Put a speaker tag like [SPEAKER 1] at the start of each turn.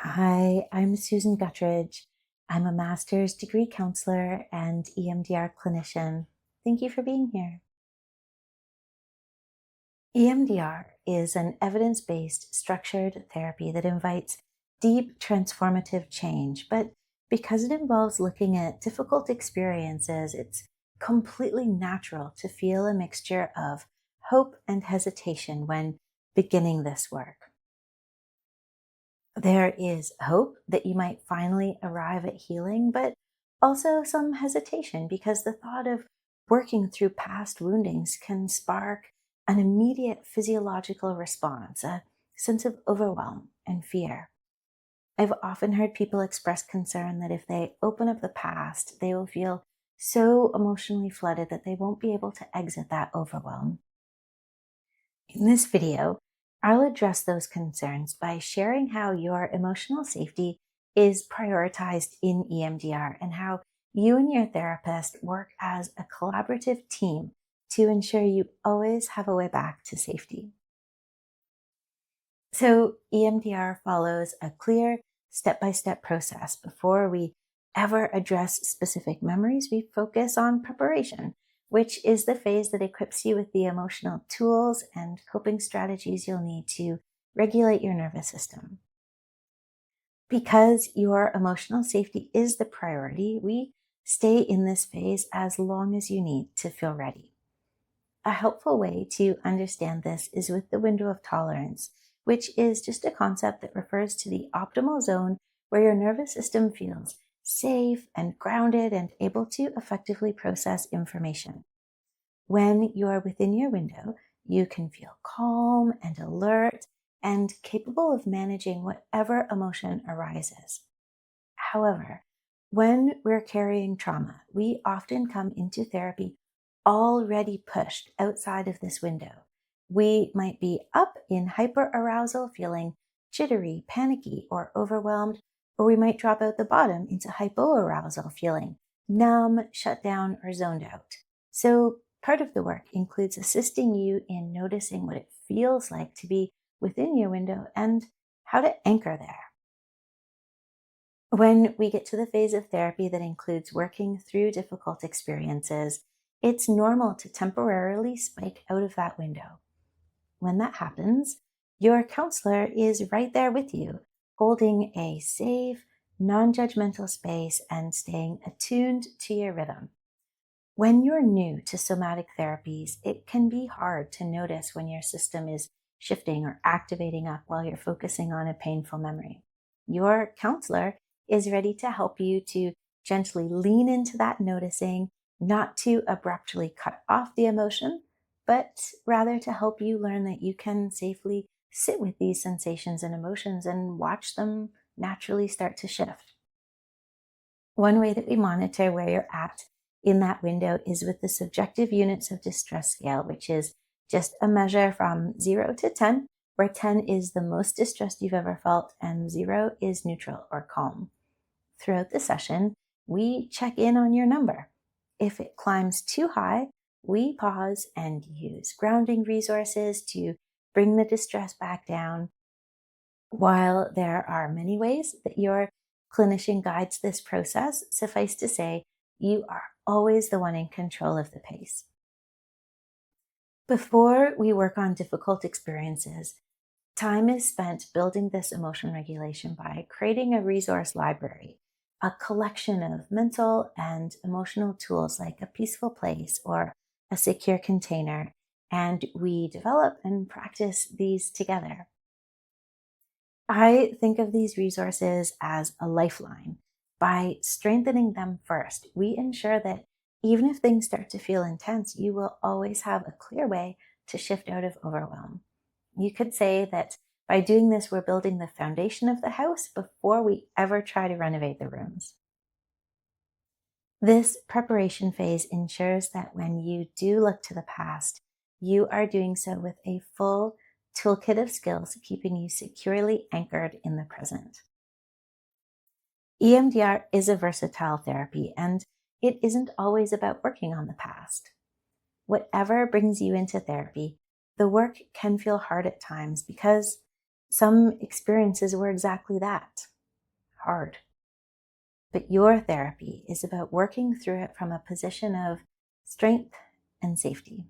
[SPEAKER 1] Hi, I'm Susan Guttridge. I'm a master's degree counselor and EMDR clinician. Thank you for being here. EMDR is an evidence-based structured therapy that invites deep transformative change, but because it involves looking at difficult experiences, it's completely natural to feel a mixture of hope and hesitation when beginning this work. There is hope that you might finally arrive at healing, but also some hesitation because the thought of working through past woundings can spark an immediate physiological response, a sense of overwhelm and fear. I've often heard people express concern that if they open up the past, they will feel so emotionally flooded that they won't be able to exit that overwhelm. In this video, I'll address those concerns by sharing how your emotional safety is prioritized in EMDR and how you and your therapist work as a collaborative team to ensure you always have a way back to safety. So, EMDR follows a clear step-by-step process. Before we ever address specific memories, we focus on preparation, which is the phase that equips you with the emotional tools and coping strategies you'll need to regulate your nervous system. Because your emotional safety is the priority, we stay in this phase as long as you need to feel ready. A helpful way to understand this is with the window of tolerance, which is just a concept that refers to the optimal zone where your nervous system feels safe and grounded and able to effectively process information. When you're within your window, you can feel calm and alert and capable of managing whatever emotion arises. However, when we're carrying trauma, we often come into therapy already pushed outside of this window. We might be up in hyperarousal, feeling jittery, panicky, or overwhelmed, or we might drop out the bottom into hypoarousal, feeling numb, shut down, or zoned out. So part of the work includes assisting you in noticing what it feels like to be within your window and how to anchor there. When we get to the phase of therapy that includes working through difficult experiences, it's normal to temporarily spike out of that window. When that happens, your counselor is right there with you, holding a safe, non-judgmental space and staying attuned to your rhythm. When you're new to somatic therapies, it can be hard to notice when your system is shifting or activating up while you're focusing on a painful memory. Your counselor is ready to help you to gently lean into that noticing, not to abruptly cut off the emotion, but rather to help you learn that you can safely sit with these sensations and emotions and watch them naturally start to shift. One way that we monitor where you're at in that window is with the subjective units of distress scale, which is just a measure from 0 to 10, where 10 is the most distressed you've ever felt and 0 is neutral or calm. Throughout the session, we check in on your number. If it climbs too high, we pause and use grounding resources to bring the distress back down. While there are many ways that your clinician guides this process, suffice to say, you are always the one in control of the pace. Before we work on difficult experiences, time is spent building this emotion regulation by creating a resource library, a collection of mental and emotional tools like a peaceful place or a secure container, and we develop and practice these together. I think of these resources as a lifeline. By strengthening them first, we ensure that even if things start to feel intense, you will always have a clear way to shift out of overwhelm. You could say that by doing this, we're building the foundation of the house before we ever try to renovate the rooms. This preparation phase ensures that when you do look to the past, you are doing so with a full toolkit of skills, keeping you securely anchored in the present. EMDR is a versatile therapy, and it isn't always about working on the past. Whatever brings you into therapy, the work can feel hard at times because Some experiences were exactly that, hard. But your therapy is about working through it from a position of strength and safety.